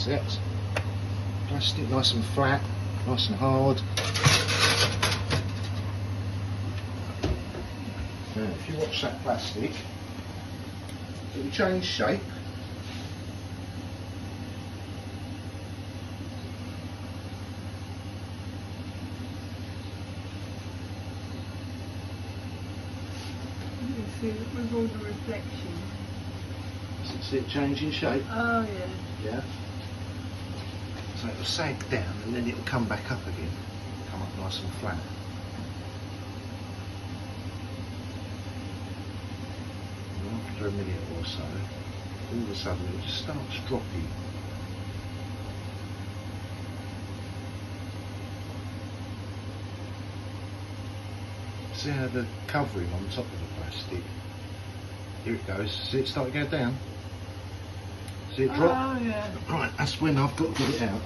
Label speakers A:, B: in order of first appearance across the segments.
A: So that's plastic, nice and flat, nice and hard. Now, if you watch that plastic, it will change shape.
B: You can see it with all the reflections.
A: See it changing shape?
B: Oh yeah.
A: Yeah. So it will sag down and then it will come back up again. Come up nice and flat. And after a minute or so, all of a sudden it just starts dropping. See how the covering on top of the plastic, here it goes, see it start to go down? See it drop?
B: Oh yeah.
A: Right, that's when I've got to get it out.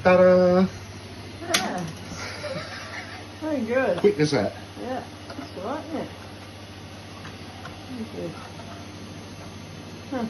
A: Ta-da!
B: Yeah. Very good.
A: Quick as that.
B: Yeah, that's all right, isn't it? Very good. Huh.